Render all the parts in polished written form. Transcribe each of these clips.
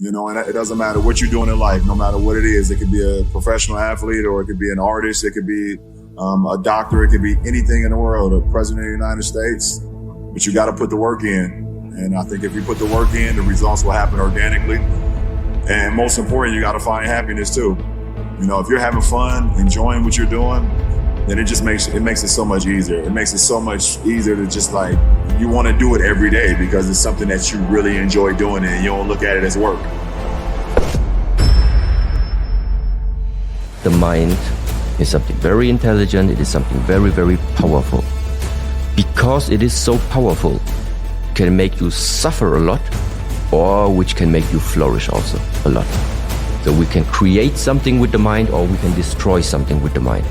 And it doesn't matter what you're doing in life, no matter what it is. It could be a professional athlete, or it could be an artist. It could be a doctor. It could be anything in the world, a president of the United States. But you got to put the work in. And I think if you put the work in, the results will happen organically. And most important, you got to find happiness too. If you're having fun, enjoying what you're doing, then it makes it so much easier. It makes it so much easier to just like, you want to do it every day because it's something that you really enjoy doing and you don't look at it as work. The mind is something very intelligent. It is something very, very powerful. Because it is so powerful, it can make you suffer a lot, or which can make you flourish also a lot. So we can create something with the mind, or we can destroy something with the mind.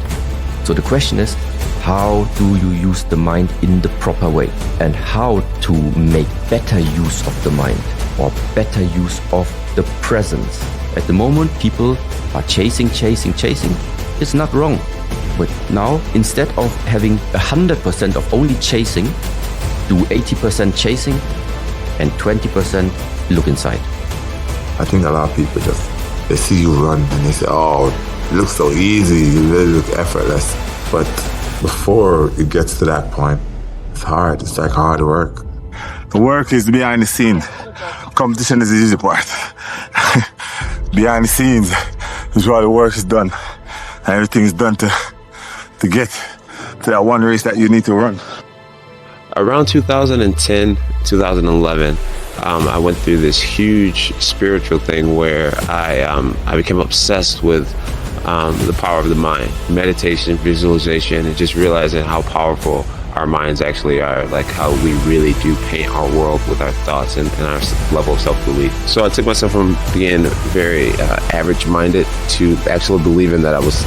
So the question is, how do you use the mind in the proper way? And how to make better use of the mind, or better use of the presence. At the moment, people are chasing. It's not wrong. But now, instead of having 100% of only chasing, do 80% chasing and 20% look inside. I think a lot of people they see you run and they say, oh, it looks so easy, you really look effortless. But before it gets to that point, it's hard. It's like hard work. The work is behind the scene. Competition is the easy part. Behind the scenes is where the work is done. And everything is done to get to that one race that you need to run. Around 2010, 2011, I went through this huge spiritual thing where I became obsessed with the power of the mind, meditation, visualization, and just realizing how powerful our minds actually are, like how we really do paint our world with our thoughts and our level of self-belief. So I took myself from being very average-minded to actually believing that I was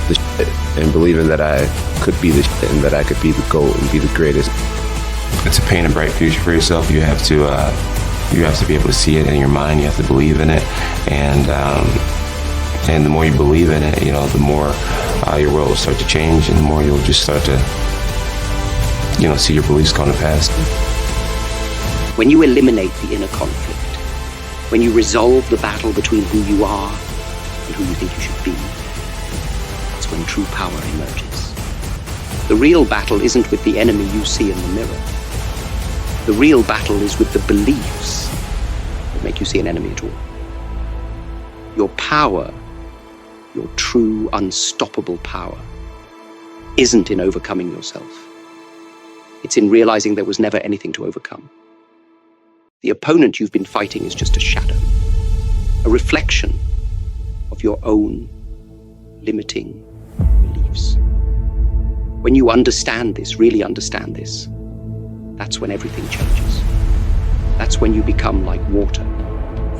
the shit, and believing that I could be the shit, and that I could be the GOAT and be the greatest. To paint a bright future for yourself, you have to be able to see it in your mind. You have to believe in it, and the more you believe in it, the more your world will start to change, and the more you'll just start to see your beliefs come to pass. When you eliminate the inner conflict, when you resolve the battle between who you are and who you think you should be, that's when true power emerges. The real battle isn't with the enemy you see in the mirror. The real battle is with the beliefs that make you see an enemy at all. Your power, your true, unstoppable power, isn't in overcoming yourself. It's in realizing there was never anything to overcome. The opponent you've been fighting is just a shadow, a reflection of your own limiting beliefs. When you understand this, really understand this, that's when everything changes. That's when you become like water,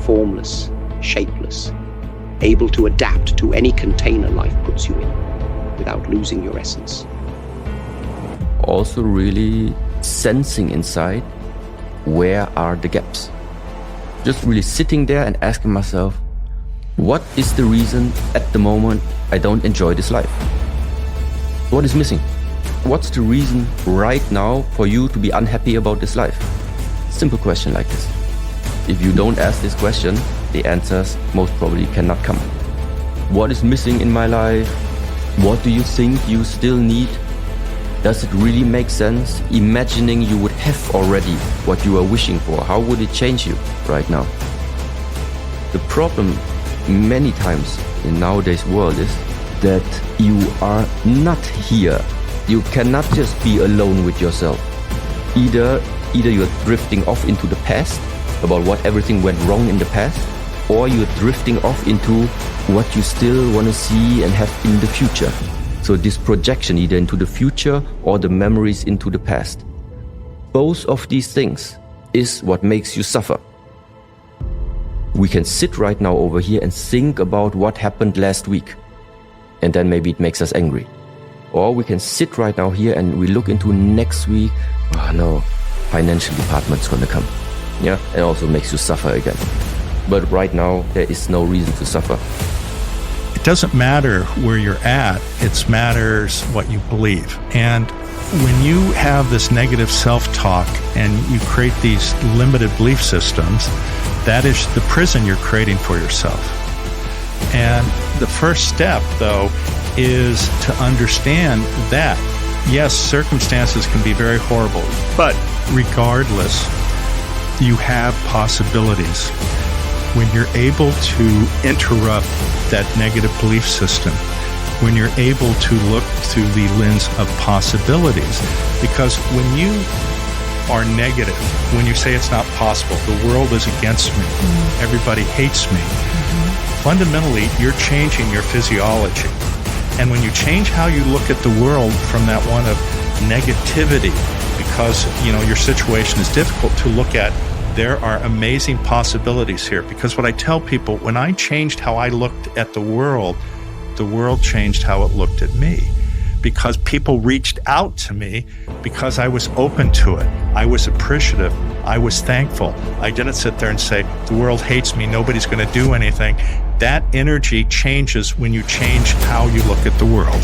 formless, shapeless, able to adapt to any container life puts you in without losing your essence. Also really sensing inside, where are the gaps? Just really sitting there and asking myself, what is the reason at the moment I don't enjoy this life? What is missing? What's the reason right now for you to be unhappy about this life? Simple question like this. If you don't ask this question, the answers most probably cannot come. What is missing in my life? What do you think you still need? Does it really make sense? Imagining you would have already what you are wishing for, how would it change you right now? The problem many times in nowadays world is that you are not here. You cannot just be alone with yourself. Either you're drifting off into the past about what everything went wrong in the past, or you're drifting off into what you still want to see and have in the future. So this projection either into the future or the memories into the past. Both of these things is what makes you suffer. We can sit right now over here and think about what happened last week, and then maybe it makes us angry. Or we can sit right now here and we look into next week, oh no, financial department's gonna come. Yeah, it also makes you suffer again. But right now, there is no reason to suffer. It doesn't matter where you're at, it matters what you believe. And when you have this negative self-talk and you create these limited belief systems, That is the prison you're creating for yourself. And the first step, though, is to understand that, yes, circumstances can be very horrible, but regardless, you have possibilities. When you're able to interrupt that negative belief system, when you're able to look through the lens of possibilities, because when you are negative, when you say it's not possible, the world is against me, everybody hates me, fundamentally, you're changing your physiology. And when you change how you look at the world from that one of negativity, because, your situation is difficult, to look at, there are amazing possibilities here. Because what I tell people, when I changed how I looked at the world changed how it looked at me. Because people reached out to me because I was open to it. I was appreciative. I was thankful. I didn't sit there and say, the world hates me, nobody's going to do anything. That energy changes when you change how you look at the world.